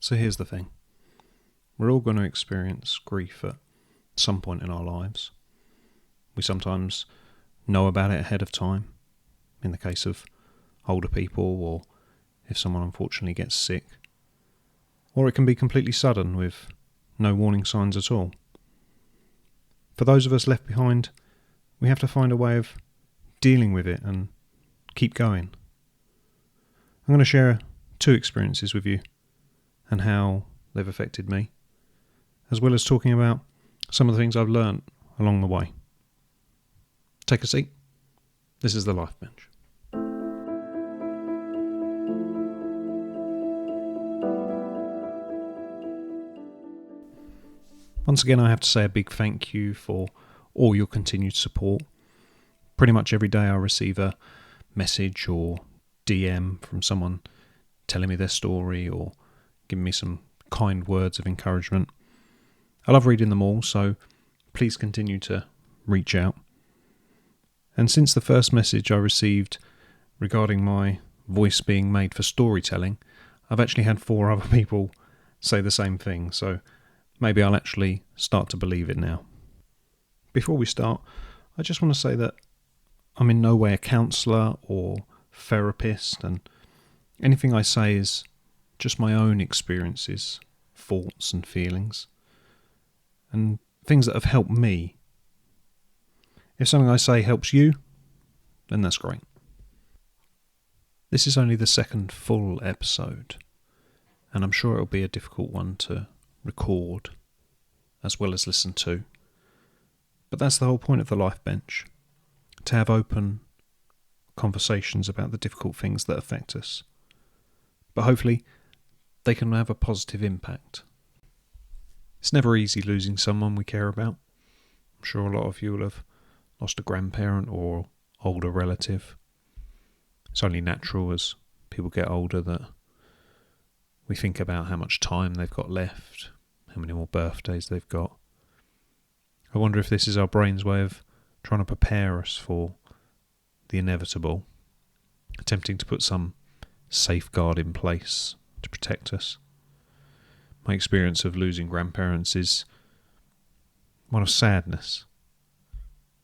So here's the thing. We're all going to experience grief at some point in our lives. We sometimes know about it ahead of time, in the case of older people or if someone unfortunately gets sick. Or it can be completely sudden with no warning signs at all. For those of us left behind, we have to find a way of dealing with it and keep going. I'm going to share 2 experiences with you and how they've affected me, as well as talking about some of the things I've learned along the way. Take a seat. This is the Life Bench. Once again, I have to say a big thank you for all your continued support. Pretty much every day I receive a message or DM from someone telling me their story or giving me some kind words of encouragement. I love reading them all, so please continue to reach out. And since the first message I received regarding my voice being made for storytelling, I've actually had 4 other people say the same thing, so maybe I'll actually start to believe it now. Before we start, I just want to say that I'm in no way a counsellor or therapist, and anything I say is just my own experiences, thoughts and feelings, and things that have helped me. If something I say helps you, then that's great. This is only the second full episode, and I'm sure it'll be a difficult one to record as well as listen to. But that's the whole point of the Life Bench, to have open conversations about the difficult things that affect us. But hopefully they can have a positive impact. It's never easy losing someone we care about. I'm sure a lot of you will have lost a grandparent or older relative. It's only natural as people get older that we think about how much time they've got left, how many more birthdays they've got. I wonder if this is our brain's way of trying to prepare us for the inevitable, attempting to put some safeguard in place to protect us. My experience of losing grandparents is one of sadness.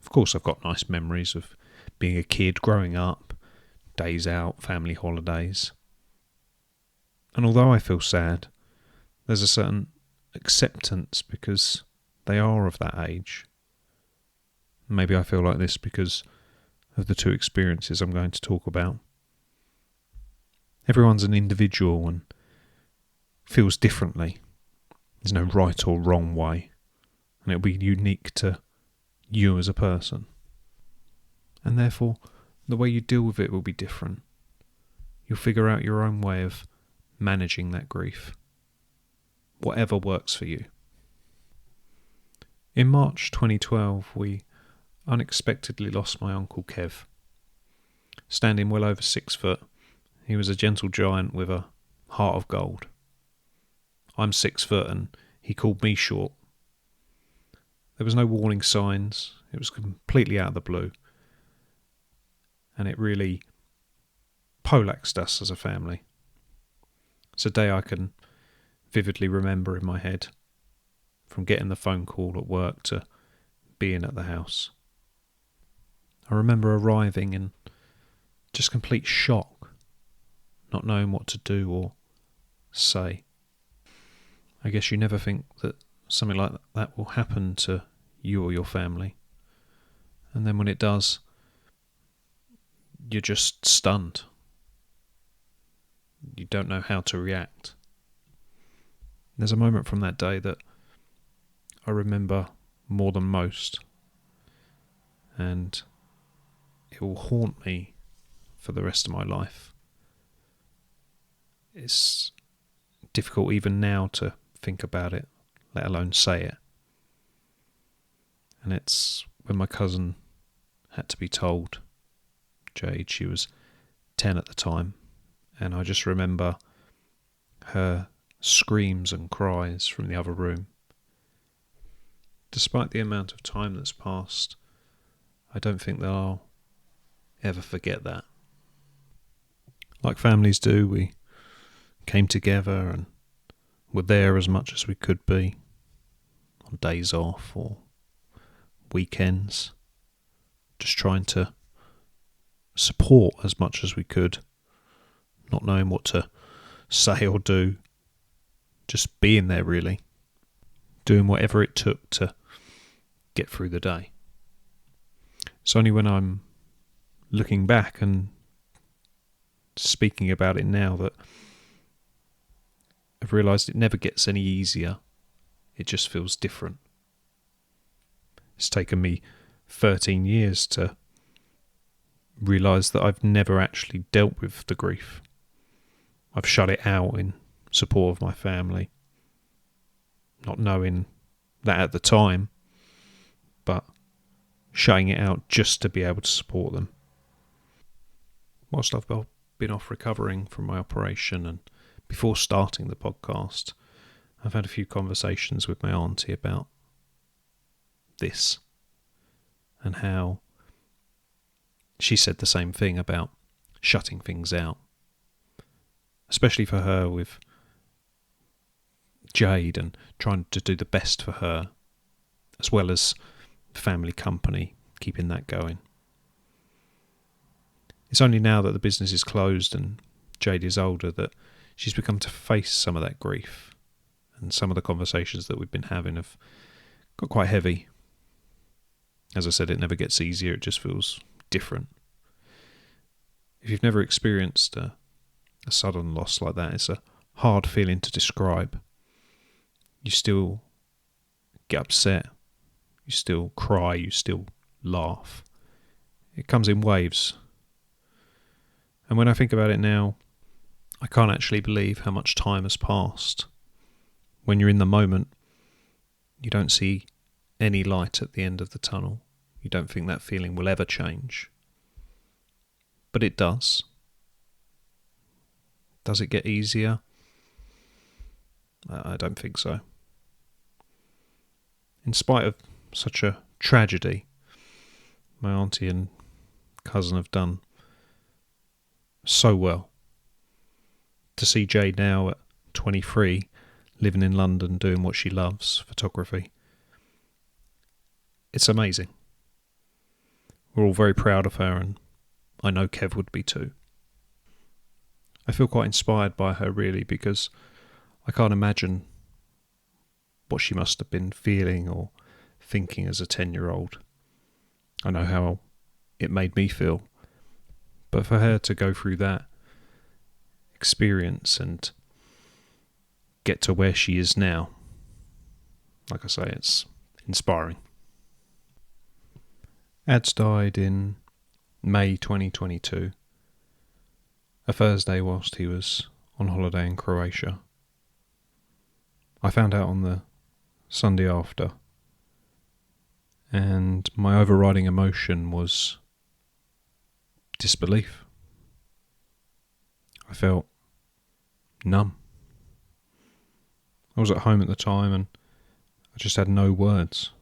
Of course, I've got nice memories of being a kid, growing up, days out, family holidays. And although I feel sad, there's a certain acceptance because they are of that age. Maybe I feel like this because of the 2 experiences I'm going to talk about. Everyone's an individual and feels differently. There's no right or wrong way, and it'll be unique to you as a person. And therefore, the way you deal with it will be different. You'll figure out your own way of managing that grief, whatever works for you. In March 2012, we unexpectedly lost my Uncle Kev. Standing well over 6 foot, he was a gentle giant with a heart of gold. I'm 6 foot and he called me short. There was no warning signs, it was completely out of the blue. And it really poleaxed us as a family. It's a day I can vividly remember in my head, from getting the phone call at work to being at the house. I remember arriving in just complete shock, not knowing what to do or say. I guess you never think that something like that will happen to you or your family. And then when it does, you're just stunned. You don't know how to react. There's a moment from that day that I remember more than most, and it will haunt me for the rest of my life. It's difficult even now to think about it, let alone say it. And it's when my cousin had to be told. Jade, she was 10 at the time, and I just remember her screams and cries from the other room. Despite the amount of time that's passed, I don't think that I'll ever forget that. Like families do, we came together and were there as much as we could be on days off or weekends, just trying to support as much as we could, not knowing what to say or do, just being there really, doing whatever it took to get through the day. It's only when I'm looking back and speaking about it now that I've realised it never gets any easier. It just feels different. It's taken me 13 years to realise that I've never actually dealt with the grief. I've shut it out in support of my family, not knowing that at the time, but shutting it out just to be able to support them. Whilst I've been off recovering from my operation and before starting the podcast, I've had a few conversations with my auntie about this and how she said the same thing about shutting things out, especially for her with Jade and trying to do the best for her, as well as family company, keeping that going. It's only now that the business is closed and Jade is older that she's become to face some of that grief, and some of the conversations that we've been having have got quite heavy. As I said, it never gets easier, it just feels different. If you've never experienced a sudden loss like that, it's a hard feeling to describe. You still get upset, you still cry, you still laugh. It comes in waves. And when I think about it now, I can't actually believe how much time has passed. When you're in the moment, you don't see any light at the end of the tunnel. You don't think that feeling will ever change. But it does. Does it get easier? I don't think so. In spite of such a tragedy, my auntie and cousin have done so well. To see Jade now at 23, living in London, doing what she loves, photography, it's amazing. We're all very proud of her, and I know Kev would be too. I feel quite inspired by her really, because I can't imagine what she must have been feeling or thinking as a 10-year-old. I know how it made me feel. But for her to go through that experience and get to where she is now, like I say, it's inspiring. Ads died in May 2022, a Thursday whilst he was on holiday in Croatia. I found out on the Sunday after, and my overriding emotion was disbelief. I felt numb. I was at home at the time and I just had no words.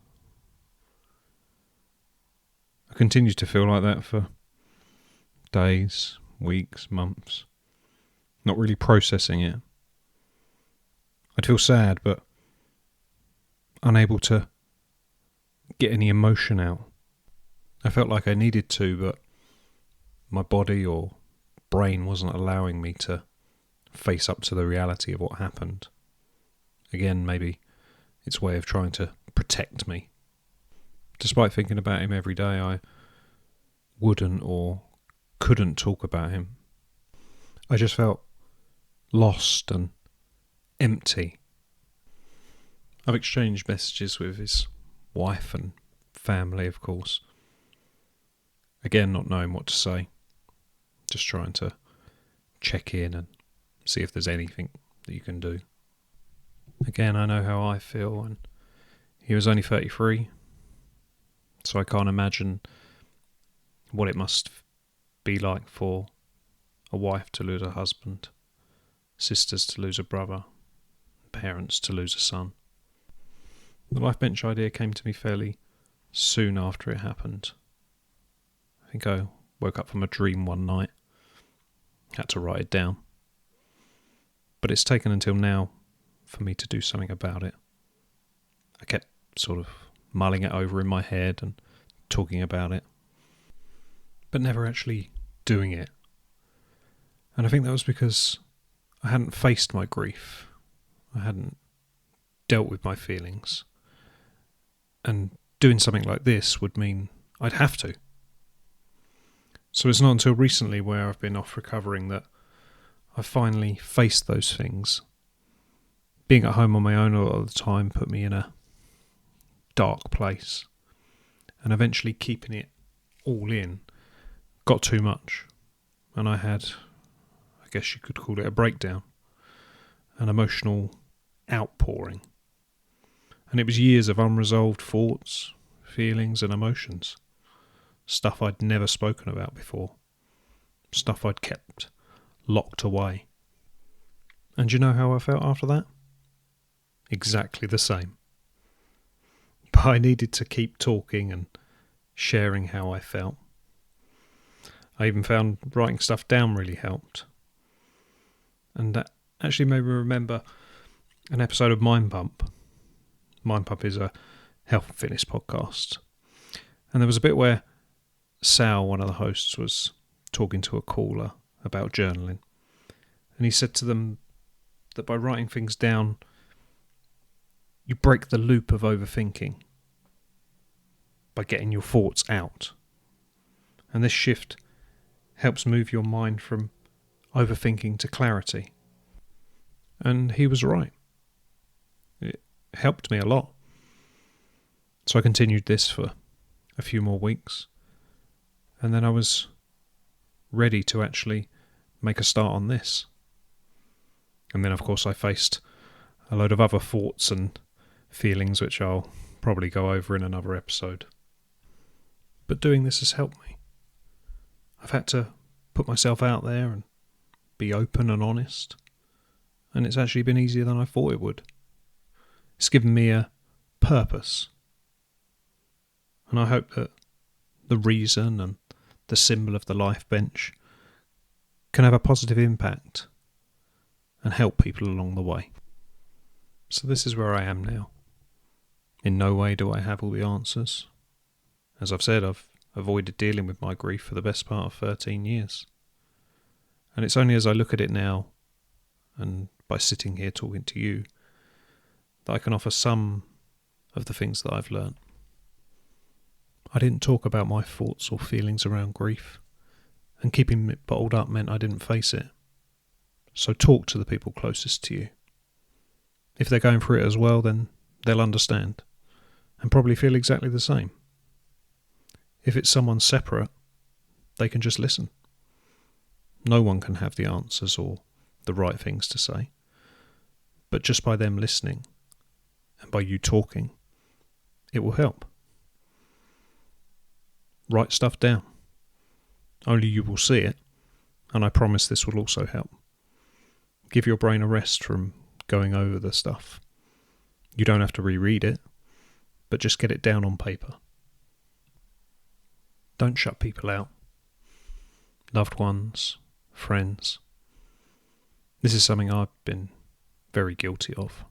I continued to feel like that for days, weeks, months, not really processing it. I'd feel sad, but unable to get any emotion out. I felt like I needed to, but my body or brain wasn't allowing me to face up to the reality of what happened. Again, maybe its way of trying to protect me. Despite thinking about him every day, I wouldn't or couldn't talk about him. I just felt lost and empty. I've exchanged messages with his wife and family, of course. Again, not knowing what to say. Just trying to check in and see if there's anything that you can do. Again, I know how I feel, and he was only 33, so I can't imagine what it must be like for a wife to lose a husband, sisters to lose a brother, parents to lose a son. The Life Bench idea came to me fairly soon after it happened. I think I woke up from a dream one night, had to write it down. But it's taken until now for me to do something about it. I kept sort of mulling it over in my head and talking about it, but never actually doing it. And I think that was because I hadn't faced my grief. I hadn't dealt with my feelings. And doing something like this would mean I'd have to. So it's not until recently, where I've been off recovering, that I finally faced those things. Being at home on my own a lot of the time put me in a dark place. And eventually keeping it all in got too much. And I had, I guess you could call it a breakdown. An emotional outpouring. And it was years of unresolved thoughts, feelings and emotions. Stuff I'd never spoken about before. Stuff I'd kept locked away. And you know how I felt after that? Exactly the same. But I needed to keep talking and sharing how I felt. I even found writing stuff down really helped. And that actually made me remember an episode of Mind Pump. Mind Pump is a health and fitness podcast. And there was a bit where Sal, one of the hosts, was talking to a caller about journaling. And he said to them that by writing things down, you break the loop of overthinking by getting your thoughts out. And this shift helps move your mind from overthinking to clarity. And he was right. It helped me a lot. So I continued this for a few more weeks. And then I was ready to actually make a start on this. And then, of course, I faced a load of other thoughts and feelings, which I'll probably go over in another episode. But doing this has helped me. I've had to put myself out there and be open and honest. And it's actually been easier than I thought it would. It's given me a purpose. And I hope that the reason and the symbol of the life bench can have a positive impact and help people along the way. So this is where I am now. In no way do I have all the answers. As I've said, I've avoided dealing with my grief for the best part of 13 years. And it's only as I look at it now, and by sitting here talking to you, that I can offer some of the things that I've learnt. I didn't talk about my thoughts or feelings around grief, and keeping it bottled up meant I didn't face it. So talk to the people closest to you. If they're going through it as well, then they'll understand, and probably feel exactly the same. If it's someone separate, they can just listen. No one can have the answers or the right things to say, but just by them listening, and by you talking, it will help. Write stuff down. Only you will see it, and I promise this will also help. Give your brain a rest from going over the stuff. You don't have to reread it, but just get it down on paper. Don't shut people out. Loved ones, friends. This is something I've been very guilty of.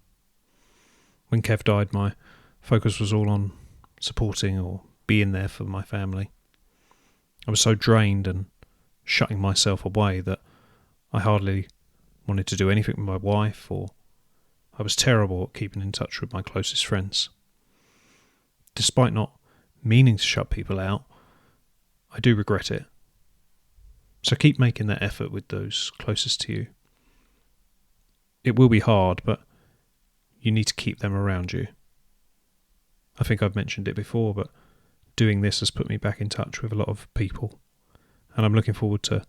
When Kev died, my focus was all on supporting or being there for my family. I was so drained and shutting myself away that I hardly wanted to do anything with my wife, or I was terrible at keeping in touch with my closest friends. Despite not meaning to shut people out, I do regret it. So keep making that effort with those closest to you. It will be hard, but you need to keep them around you. I think I've mentioned it before, but doing this has put me back in touch with a lot of people, and I'm looking forward to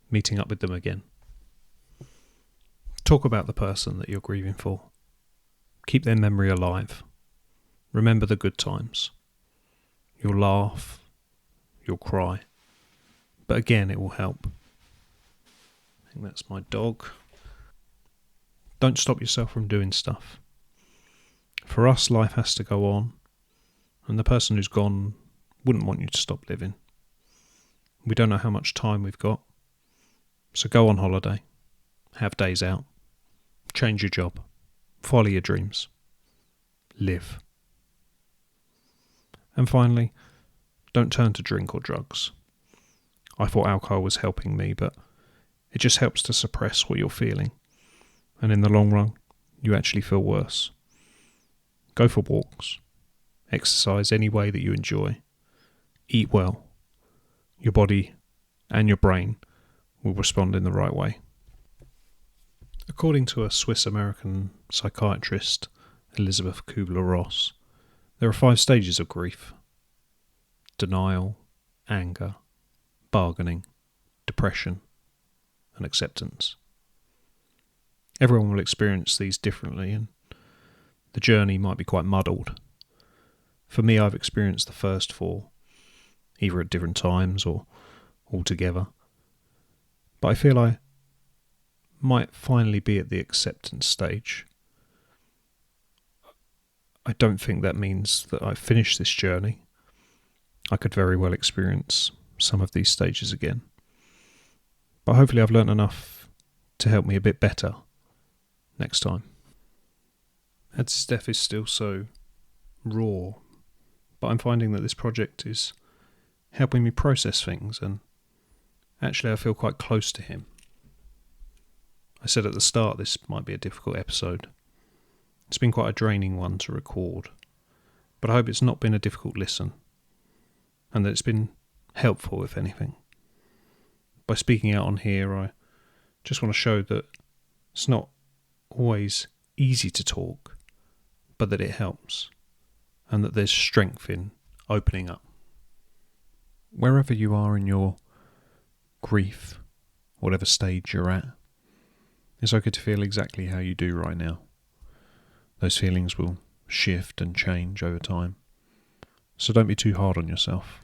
meeting up with them again. Talk about the person that you're grieving for. Keep their memory alive. Remember the good times. You'll laugh, you'll cry, but again, it will help. I think that's my dog. Don't stop yourself from doing stuff. For us, life has to go on, and the person who's gone wouldn't want you to stop living. We don't know how much time we've got, so go on holiday, have days out, change your job, follow your dreams. Live. And finally, don't turn to drink or drugs. I thought alcohol was helping me, but it just helps to suppress what you're feeling. And in the long run, you actually feel worse. Go for walks. Exercise any way that you enjoy. Eat well. Your body and your brain will respond in the right way. According to a Swiss-American psychiatrist, Elizabeth Kubler-Ross, there are 5 stages of grief: denial, anger, bargaining, depression, and acceptance. Everyone will experience these differently, and the journey might be quite muddled. For me, I've experienced the first 4, either at different times or all together. But I feel I might finally be at the acceptance stage. I don't think that means that I've finished this journey. I could very well experience some of these stages again. But hopefully I've learnt enough to help me a bit better next time. As Steph is still so raw, but I'm finding that this project is helping me process things, and actually I feel quite close to him. I said at the start this might be a difficult episode. It's been quite a draining one to record, but I hope it's not been a difficult listen, and that it's been helpful, if anything. By speaking out on here, I just want to show that it's not always easy to talk, but that it helps, and that there's strength in opening up. Wherever you are in your grief, whatever stage you're at, it's okay to feel exactly how you do right now. Those feelings will shift and change over time, so don't be too hard on yourself.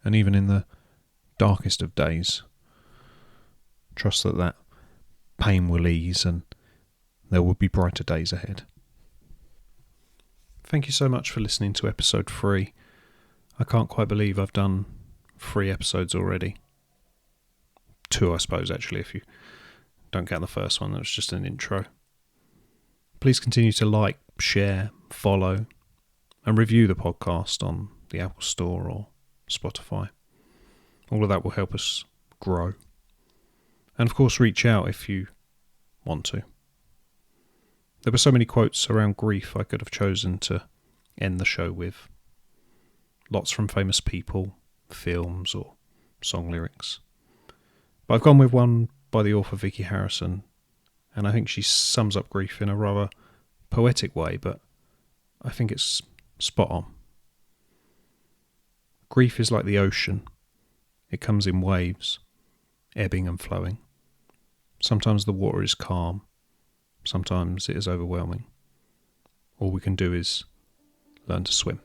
And even in the darkest of days, trust that pain will ease and there will be brighter days ahead. Thank you so much for listening to episode 3. I can't quite believe I've done 3 episodes already. 2, I suppose, actually, if you don't count the first one. That was just an intro. Please continue to like, share, follow, and review the podcast on the Apple Store or Spotify. All of that will help us grow. And of course, reach out if you want to. There were so many quotes around grief I could have chosen to end the show with. Lots from famous people, films, or song lyrics. But I've gone with one by the author Vicky Harrison, and I think she sums up grief in a rather poetic way, but I think it's spot on. Grief is like the ocean. It comes in waves, ebbing and flowing. Sometimes the water is calm, sometimes it is overwhelming. All we can do is learn to swim.